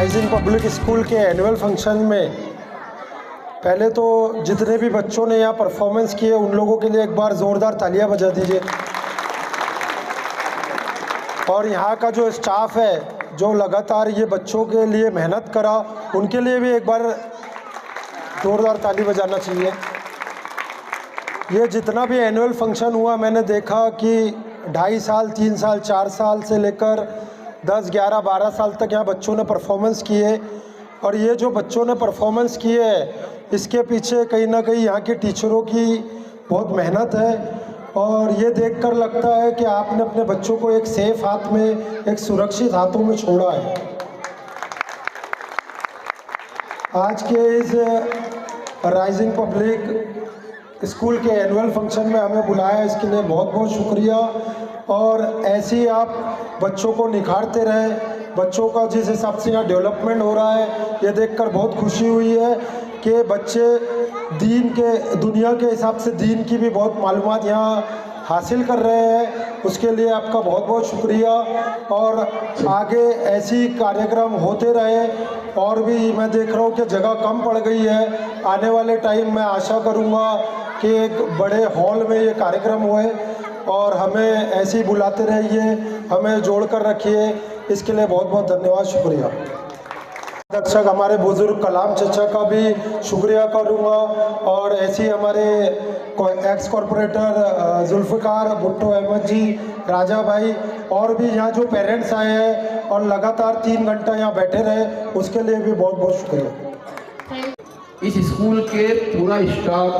Rising public school के annual function में पहले तो जितने भी बच्चों ने यहाँ परफॉर्मेंस किए उन लोगों के लिए एक बार ज़ोरदार तालियां बजा दीजिए। और यहाँ का जो स्टाफ है जो लगातार ये बच्चों के लिए मेहनत करा, उनके लिए भी एक बार ज़ोरदार ताली बजाना चाहिए। ये जितना भी एनुअल फंक्शन हुआ, मैंने देखा कि 2.5 साल, 3 साल, 4 साल से लेकर 10, 11, 12 साल तक यहाँ बच्चों ने परफॉर्मेंस किए। और ये जो बच्चों ने परफॉर्मेंस किए है, इसके पीछे कहीं ना कहीं यहाँ के टीचरों की बहुत मेहनत है। और ये देखकर लगता है कि आपने अपने बच्चों को एक सेफ हाथ में, एक सुरक्षित हाथों में छोड़ा है। आज के इस राइजिंग पब्लिक स्कूल के एनुअल फंक्शन में हमें बुलाया, इसके लिए बहुत बहुत शुक्रिया। और ऐसे ही आप बच्चों को निखारते रहे। बच्चों का जिस हिसाब से यहाँ डेवलपमेंट हो रहा है, ये देखकर बहुत खुशी हुई है कि बच्चे दुनिया के हिसाब से दीन की भी बहुत मालूमात यहाँ हासिल कर रहे हैं। उसके लिए आपका बहुत बहुत शुक्रिया। और आगे ऐसी कार्यक्रम होते रहे। और भी मैं देख रहा हूँ कि जगह कम पड़ गई है। आने वाले टाइम में आशा करूँगा कि एक बड़े हॉल में ये कार्यक्रम हुए और हमें ऐसे ही बुलाते रहिए, हमें जोड़ कर रखिए। इसके लिए बहुत बहुत धन्यवाद, शुक्रिया। दर्शक हमारे बुजुर्ग कलाम चचा का भी शुक्रिया करूँगा। और ऐसे ही हमारे एक्स कॉरपोरेटर जुल्फ़िकार भुट्टो अहमद जी, राजा भाई, और भी यहाँ जो पेरेंट्स आए हैं और लगातार 3 घंटा यहाँ बैठे रहे, उसके लिए भी बहुत बहुत शुक्रिया। इस स्कूल के पूरा स्टाफ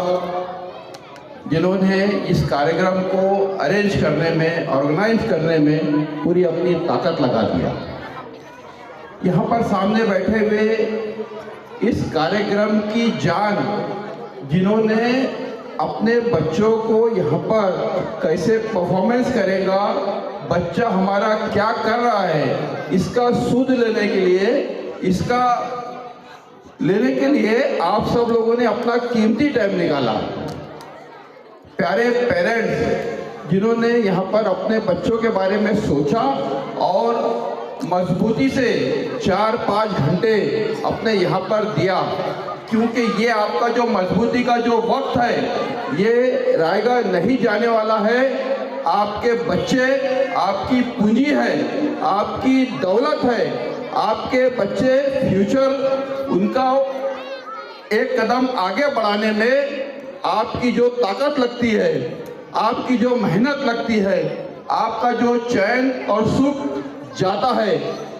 जिन्होंने इस कार्यक्रम को अरेंज करने में, ऑर्गेनाइज करने में पूरी अपनी ताकत लगा दिया। यहाँ पर सामने बैठे हुए इस कार्यक्रम की जान जिन्होंने अपने बच्चों को यहाँ पर कैसे परफॉर्मेंस करेगा, बच्चा हमारा क्या कर रहा है, इसका सूद लेने के लिए आप सब लोगों ने अपना कीमती टाइम निकाला। प्यारे पेरेंट्स जिन्होंने यहाँ पर अपने बच्चों के बारे में सोचा और मजबूती से 4-5 घंटे अपने यहाँ पर दिया, क्योंकि ये आपका जो मजबूती का जो वक्त है, ये रायगा नहीं जाने वाला है। आपके बच्चे आपकी पूंजी है, आपकी दौलत है। आपके बच्चे फ्यूचर, उनका एक कदम आगे बढ़ाने में आपकी जो ताकत लगती है, आपकी जो मेहनत लगती है, आपका जो चैन और सुख जाता है,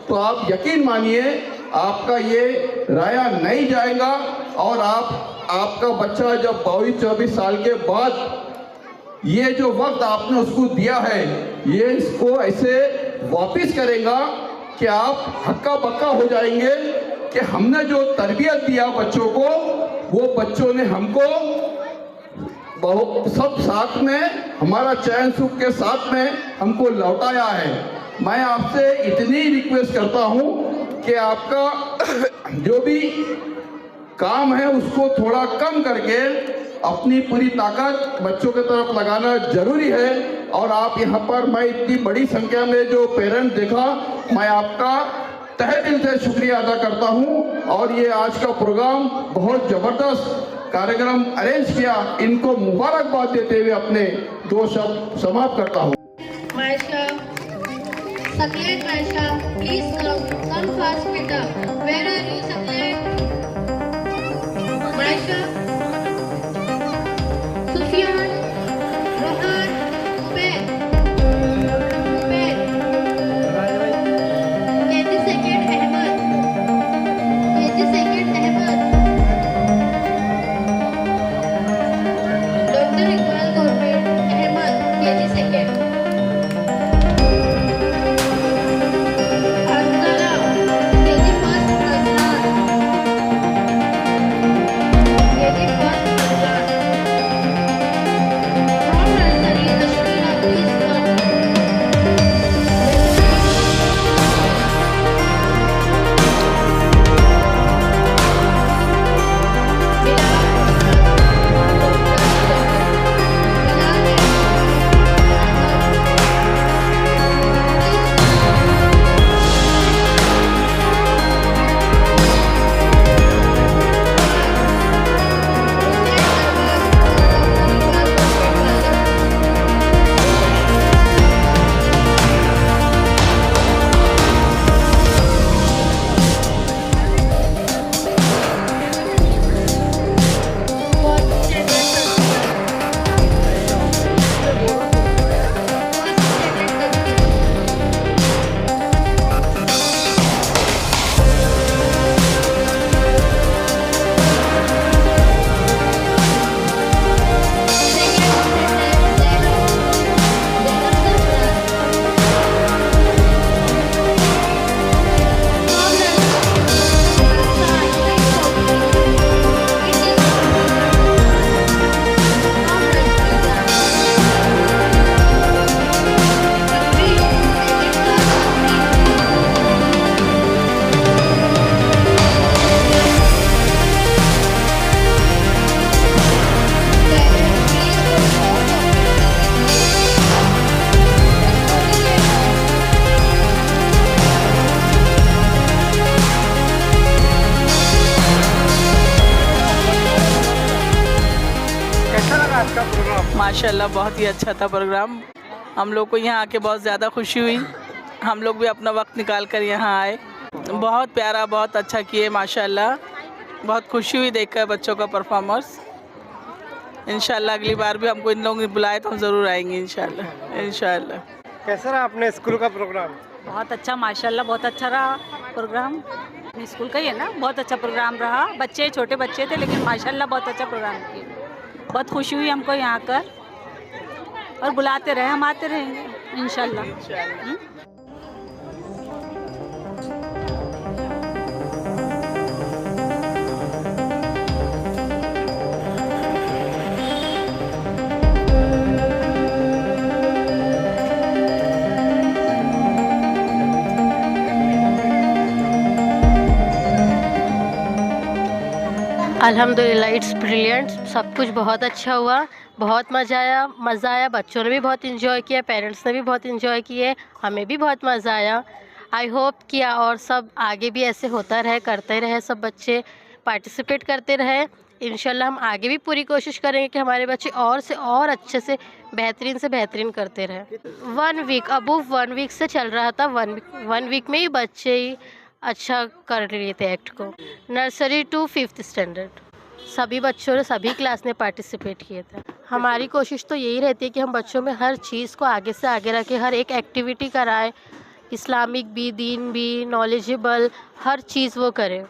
तो आप यकीन मानिए आपका ये राया नहीं जाएगा। और आपका बच्चा जब 22-24 साल के बाद ये जो वक्त आपने उसको दिया है, ये इसको ऐसे वापस करेगा कि आप हक्का बक्का हो जाएंगे कि हमने जो तरबियत दिया बच्चों को, वो बच्चों ने हमको बहुत सब साथ में, हमारा चैन सुख के साथ में हमको लौटाया है। मैं आपसे इतनी रिक्वेस्ट करता हूँ कि आपका जो भी काम है उसको थोड़ा कम करके अपनी पूरी ताकत बच्चों की तरफ लगाना जरूरी है। और आप यहाँ पर, मैं इतनी बड़ी संख्या में जो पेरेंट्स देखा, मैं आपका तहे दिल से शुक्रिया अदा करता हूँ। और ये आज का प्रोग्राम बहुत ज़बरदस्त कार्यक्रम अरेंज किया, इनको मुबारकबाद देते हुए अपने 2 शब्द समाप्त करता हूँ। Saklet Maisha, please come fast with up. Where are you, Saklet? Maisha, Sufyan, Rohan, Ben, 82nd Ahmed, 82nd Ahmed, Dr. Iqbal Corporate Ahmed, 82nd. आज का प्रोग्राम? माशाल्लाह बहुत ही अच्छा था प्रोग्राम। हम लोग को यहाँ आके बहुत ज़्यादा खुशी हुई। हम लोग भी अपना वक्त निकाल कर यहाँ आए। बहुत प्यारा, बहुत अच्छा किए माशाल्लाह। बहुत खुशी हुई देखकर बच्चों का परफॉर्मेंस। इंशाल्लाह अगली बार भी हमको इन लोगों ने बुलाए तो हम ज़रूर आएंगे इंशाल्लाह। इंशाल्लाह। कैसा रहा अपने स्कूल का प्रोग्राम? बहुत अच्छा माशाल्लाह, बहुत अच्छा रहा प्रोग्राम। अपने स्कूल का ही है ना, बहुत अच्छा प्रोग्राम रहा। बच्चे छोटे बच्चे थे लेकिन माशाल्लाह बहुत अच्छा प्रोग्राम किए। बहुत खुशी हुई हमको यहाँ कर, और बुलाते रहे, हम आते रहेंगे इंशाल्लाह। अल्हम्दुलिल्लाह, इट्स ब्रिलियंट। सब कुछ बहुत अच्छा हुआ, बहुत मज़ा आया। बच्चों ने भी बहुत इन्जॉय किया, पेरेंट्स ने भी बहुत इन्जॉय किए, हमें भी बहुत मज़ा आया। आई होप कि और सब आगे भी ऐसे होता रहे, करते रहे, सब बच्चे पार्टिसिपेट करते रहे। इंशाल्लाह हम आगे भी पूरी कोशिश करेंगे कि हमारे बच्चे और से और अच्छे से बेहतरीन करते रहे। 1 वीक, अबव 1 वीक से चल रहा था। 1 वीक में ही बच्चे ही अच्छा कर लिए थे एक्ट को। नर्सरी टू 5th स्टैंडर्ड सभी बच्चों ने, सभी क्लास ने पार्टिसिपेट किए थे। हमारी कोशिश तो यही रहती है कि हम बच्चों में हर चीज़ को आगे से आगे रखें, हर एक एक्टिविटी कराएं, इस्लामिक भी, दीन भी, नॉलेजेबल हर चीज़ वो करें।